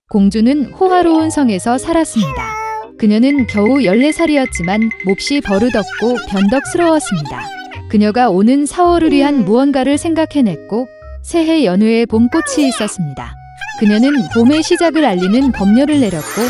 공주는 호화로운 성에서 살았습니다. 그녀는 겨우 14살이었지만 몹시 버릇없고 변덕스러웠습니다. 그녀가 오는 4월을 위한 무언가를 생각해냈고 새해 연휴에 봄꽃이 있었습니다. 그녀는 봄의 시작을 알리는 법률을 내렸고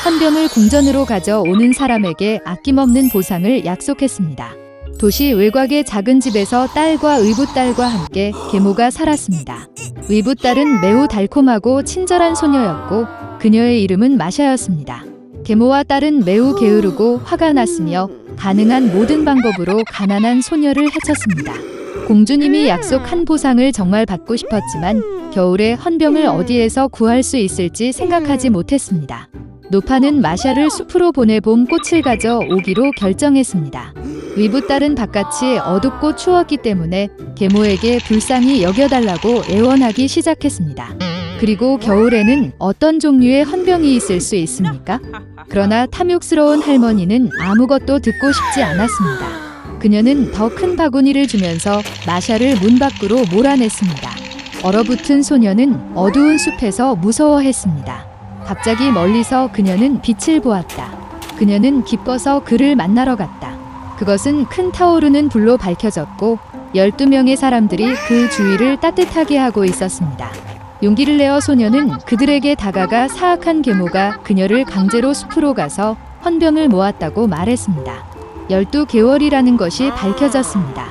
헌병을 궁전으로 가져오는 사람에게 아낌없는 보상을 약속했습니다. 도시 외곽의 작은 집에서 딸과 의붓딸과 함께 계모가 살았습니다. 의붓딸은 매우 달콤하고 친절한 소녀였고 그녀의 이름은 마샤였습니다. 계모와 딸은 매우 게으르고 화가 났으며 가능한 모든 방법으로 가난한 소녀를 해쳤습니다. 공주님이 약속한 보상을 정말 받고 싶었지만 겨울에 헌병을 어디에서 구할 수 있을지 생각하지 못했습니다. 노파는 마샤를 숲으로 보내 봄꽃을 가져오기로 결정했습니다. 의붓딸은 바깥이 어둡고 추웠기 때문에 계모에게 불쌍히 여겨달라고 애원하기 시작했습니다. 그리고 겨울에는 어떤 종류의 헌병이 있을 수 있습니까? 그러나 탐욕스러운 할머니는 아무것도 듣고 싶지 않았습니다. 그녀는 더 큰 바구니를 주면서 마샤를 문 밖으로 몰아냈습니다. 얼어붙은 소녀는 어두운 숲에서 무서워했습니다. 갑자기 멀리서 그녀는 빛을 보았다. 그녀는 기뻐서 그를 만나러 갔다. 그것은 큰 타오르는 불로 밝혀졌고 12명의 사람들이 그 주위를 따뜻하게 하고 있었습니다. 용기를 내어 소녀는 그들에게 다가가 사악한 계모가 그녀를 강제로 숲으로 가서 헌병을 모았다고 말했습니다. 12개월이라는 것이 밝혀졌습니다.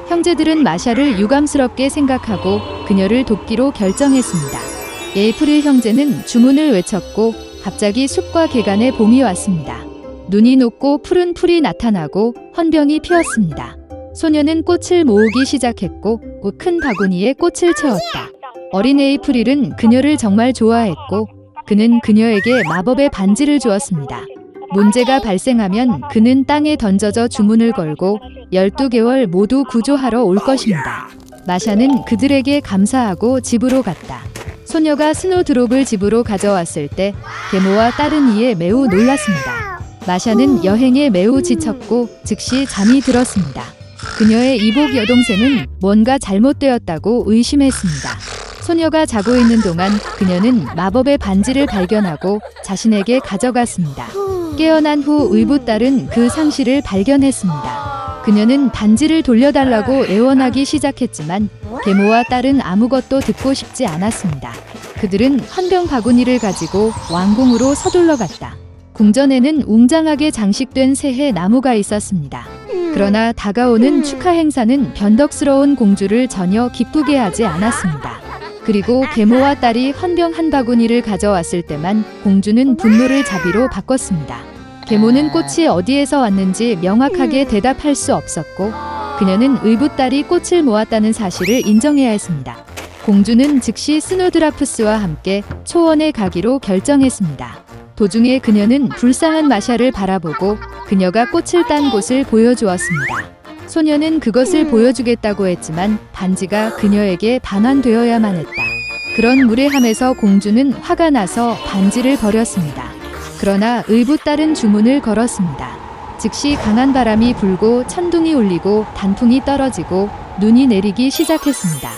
형제들은 마샤를 유감스럽게 생각하고 그녀를 돕기로 결정했습니다. 에이프릴 형제는 주문을 외쳤고 갑자기 숲과 개간에 봄이 왔습니다. 눈이 녹고 푸른 풀이 나타나고 헌병이 피었습니다. 소녀는 꽃을 모으기 시작했고 큰 바구니에 꽃을 채웠다. 어린 에이프릴은 그녀를 정말 좋아했고 그는 그녀에게 마법의 반지를 주었습니다. 문제가 발생하면 그는 땅에 던져져 주문을 걸고 12개월 모두 구조하러 올 것입니다. 마샤는 그들에게 감사하고 집으로 갔다. 소녀가 스노드롭을 집으로 가져왔을 때 계모와 딸은 이에 매우 놀랐습니다. 마샤는 여행에 매우 지쳤고 즉시 잠이 들었습니다. 그녀의 이복 여동생은 뭔가 잘못되었다고 의심했습니다. 소녀가 자고 있는 동안 그녀는 마법의 반지를 발견하고 자신에게 가져갔습니다. 깨어난 후 의붓딸은 그 상실을 발견했습니다. 그녀는 반지를 돌려달라고 애원하기 시작했지만 계모와 딸은 아무것도 듣고 싶지 않았습니다. 그들은 헌병 바구니를 가지고 왕궁으로 서둘러 갔다. 궁전에는 웅장하게 장식된 새해 나무가 있었습니다. 그러나 다가오는 축하 행사는 변덕스러운 공주를 전혀 기쁘게 하지 않았습니다. 그리고 계모와 딸이 헌병 한 바구니를 가져왔을 때만 공주는 분노를 자비로 바꿨습니다. 계모는 꽃이 어디에서 왔는지 명확하게 대답할 수 없었고 그녀는 의붓딸이 꽃을 모았다는 사실을 인정해야 했습니다. 공주는 즉시 스노드라프스와 함께 초원에 가기로 결정했습니다. 도중에 그녀는 불쌍한 마샤를 바라보고 그녀가 꽃을 딴 곳을 보여주었습니다. 소녀는 그것을 보여주겠다고 했지만 반지가 그녀에게 반환되어야만 했다. 그런 무례함에서 공주는 화가 나서 반지를 버렸습니다. 그러나 의붓딸은 주문을 걸었습니다. 즉시 강한 바람이 불고 천둥이 울리고 단풍이 떨어지고 눈이 내리기 시작했습니다.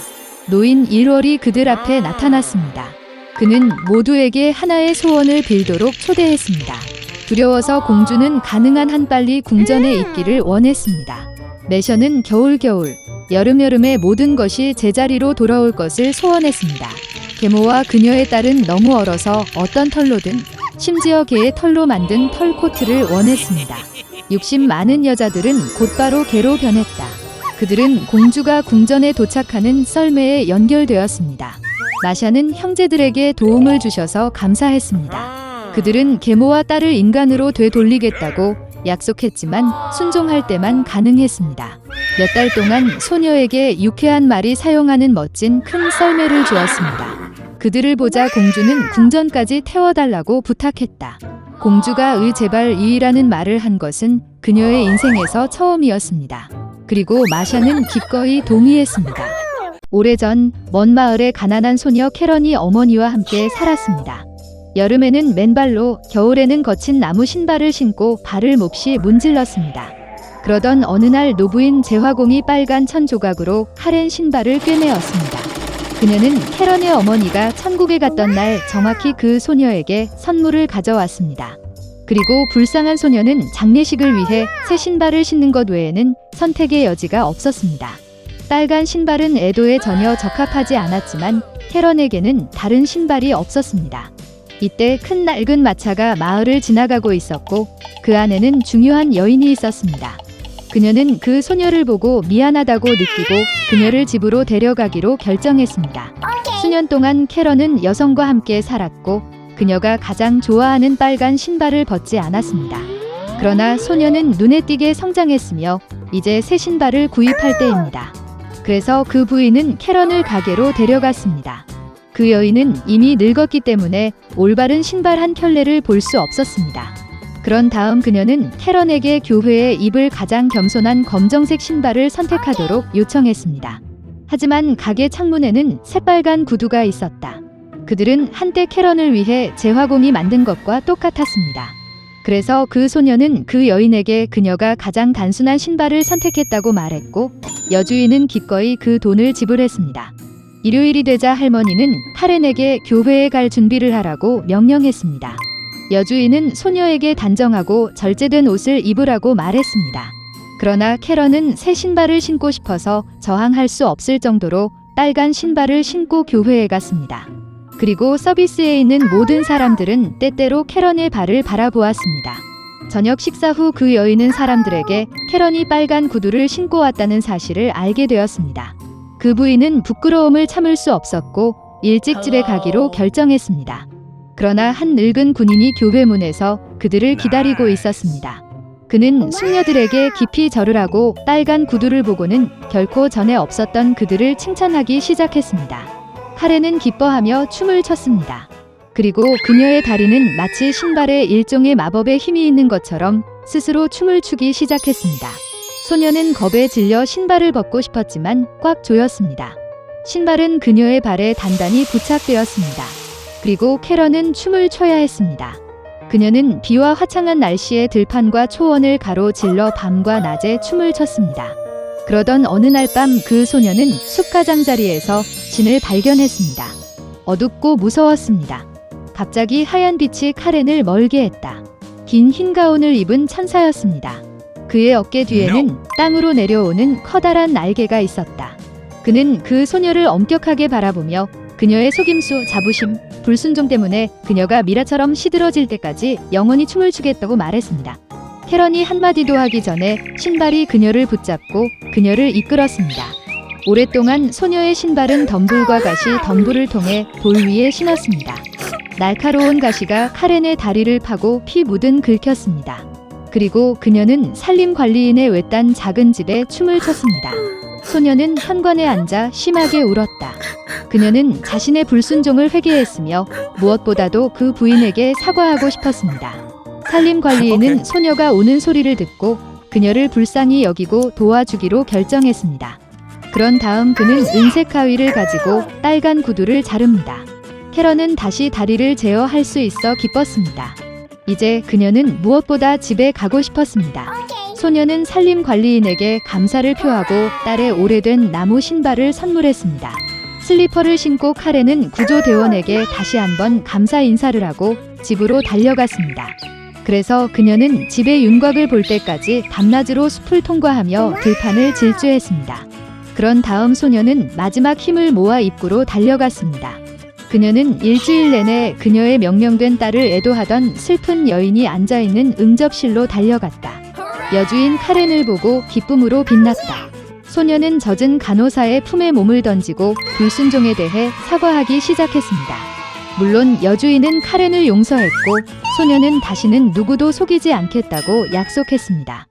노인 1월이 그들 앞에 나타났습니다. 그는 모두에게 하나의 소원을 빌도록 초대했습니다. 두려워서 공주는 가능한 한 빨리 궁전에 있기를 원했습니다. 매셔는 겨울, 여름의 모든 것이 제자리로 돌아올 것을 소원했습니다. 계모와 그녀의 딸은 너무 얼어서 어떤 털로든 심지어 개의 털로 만든 털코트를 원했습니다. 욕심 많은 여자들은 곧바로 개로 변했다. 그들은 공주가 궁전에 도착하는 썰매에 연결되었습니다. 마샤는 형제들에게 도움을 주셔서 감사했습니다. 그들은 계모와 딸을 인간으로 되돌리겠다고 약속했지만 순종할 때만 가능했습니다. 몇 달 동안 소녀에게 유쾌한 말이 사용하는 멋진 큰 썰매를 주었습니다. 그들을 보자 공주는 궁전까지 태워달라고 부탁했다. 공주가 제발 이라는 말을 한 것은 그녀의 인생에서 처음이었습니다. 그리고 마샤는 기꺼이 동의했습니다. 오래전 먼 마을의 가난한 소녀 캐런이 어머니와 함께 살았습니다. 여름에는 맨발로, 겨울에는 거친 나무 신발을 신고 발을 몹시 문질렀습니다. 그러던 어느 날 노부인 제화공이 빨간 천 조각으로 카렌 신발을 꿰매었습니다. 그녀는 캐런의 어머니가 천국에 갔던 날 정확히 그 소녀에게 선물을 가져왔습니다. 그리고 불쌍한 소녀는 장례식을 위해 새 신발을 신는 것 외에는 선택의 여지가 없었습니다. 빨간 신발은 에도에 전혀 적합하지 않았지만 캐런에게는 다른 신발이 없었습니다. 이때 큰 낡은 마차가 마을을 지나가고 있었고 그 안에는 중요한 여인이 있었습니다. 그녀는 그 소녀를 보고 미안하다고 느끼고 그녀를 집으로 데려가기로 결정했습니다. 수년 동안 캐런은 여성과 함께 살았고 그녀가 가장 좋아하는 빨간 신발을 벗지 않았습니다. 그러나 소녀는 눈에 띄게 성장했으며 이제 새 신발을 구입할 때입니다. 그래서 그 부인은 캐런을 가게로 데려갔습니다. 그 여인은 이미 늙었기 때문에 올바른 신발 한 켤레를 볼 수 없었습니다. 그런 다음 그녀는 캐런에게 교회에 입을 가장 겸손한 검정색 신발을 선택하도록 요청했습니다. 하지만 가게 창문에는 새빨간 구두가 있었다. 그들은 한때 캐런을 위해 재화공이 만든 것과 똑같았습니다. 그래서 그 소녀는 그 여인에게 그녀가 가장 단순한 신발을 선택했다고 말했고 여주인은 기꺼이 그 돈을 지불했습니다. 일요일이 되자 할머니는 카렌에게 교회에 갈 준비를 하라고 명령했습니다. 여주인은 소녀에게 단정하고 절제된 옷을 입으라고 말했습니다. 그러나 캐런은 새 신발을 신고 싶어서 저항할 수 없을 정도로 빨간 신발을 신고 교회에 갔습니다. 그리고 서비스에 있는 모든 사람들은 때때로 캐런의 발을 바라보았습니다. 저녁 식사 후 그 여인은 사람들에게 캐런이 빨간 구두를 신고 왔다는 사실을 알게 되었습니다. 그 부인은 부끄러움을 참을 수 없었고 일찍 집에 가기로 결정했습니다. 그러나 한 늙은 군인이 교회 문에서 그들을 기다리고 있었습니다. 그는 숙녀들에게 깊이 절을 하고 빨간 구두를 보고는 결코 전에 없었던 그들을 칭찬하기 시작했습니다. 카렌은 기뻐하며 춤을 췄습니다. 그리고 그녀의 다리는 마치 신발에 일종의 마법의 힘이 있는 것처럼 스스로 춤을 추기 시작했습니다. 소녀는 겁에 질려 신발을 벗고 싶었지만 꽉 조였습니다. 신발은 그녀의 발에 단단히 부착되었습니다. 그리고 캐런은 춤을 춰야 했습니다. 그녀는 비와 화창한 날씨에 들판과 초원을 가로질러 밤과 낮에 춤을 췄습니다. 그러던 어느 날 밤 그 소녀는 숲 가장자리에서 신을 발견했습니다. 어둡고 무서웠습니다. 갑자기 하얀 빛이 카렌을 멀게 했다. 긴 흰 가운을 입은 천사였습니다. 그의 어깨 뒤에는 땅으로 내려오는 커다란 날개가 있었다. 그는 그 소녀를 엄격하게 바라보며 그녀의 속임수, 자부심, 불순종 때문에 그녀가 미라처럼 시들어질 때까지 영원히 춤을 추겠다고 말했습니다. 캐런이 한마디도 하기 전에 신발이 그녀를 붙잡고 그녀를 이끌었습니다. 오랫동안 소녀의 신발은 덤불과 가시 덤불을 통해 돌 위에 신었습니다. 날카로운 가시가 카렌의 다리를 파고 피 묻은 긁혔습니다. 그리고 그녀는 산림관리인의 외딴 작은 집에 춤을 췄습니다. 소녀는 현관에 앉아 심하게 울었다. 그녀는 자신의 불순종을 회개했으며 무엇보다도 그 부인에게 사과하고 싶었습니다. 산림관리인은 소녀가 우는 소리를 듣고 그녀를 불쌍히 여기고 도와주기로 결정했습니다. 그런 다음 그는 은색 가위를 가지고 빨간 구두를 자릅니다. 캐런은 다시 다리를 제어할 수 있어 기뻤습니다. 이제 그녀는 무엇보다 집에 가고 싶었습니다. 소녀는 산림관리인에게 감사를 표하고 딸의 오래된 나무 신발을 선물했습니다. 슬리퍼를 신고 카렌은 구조대원에게 다시 한번 감사 인사를 하고 집으로 달려갔습니다. 그래서 그녀는 집의 윤곽을 볼 때까지 밤낮으로 숲을 통과하며 들판을 질주했습니다. 그런 다음 소녀는 마지막 힘을 모아 입구로 달려갔습니다. 그녀는 일주일 내내 그녀의 명령된 딸을 애도하던 슬픈 여인이 앉아있는 응접실로 달려갔다. 여주인 카렌을 보고 기쁨으로 빛났다. 소녀는 젖은 간호사의 품에 몸을 던지고 불순종에 대해 사과하기 시작했습니다. 물론 여주인은 카렌을 용서했고 소녀는 다시는 누구도 속이지 않겠다고 약속했습니다.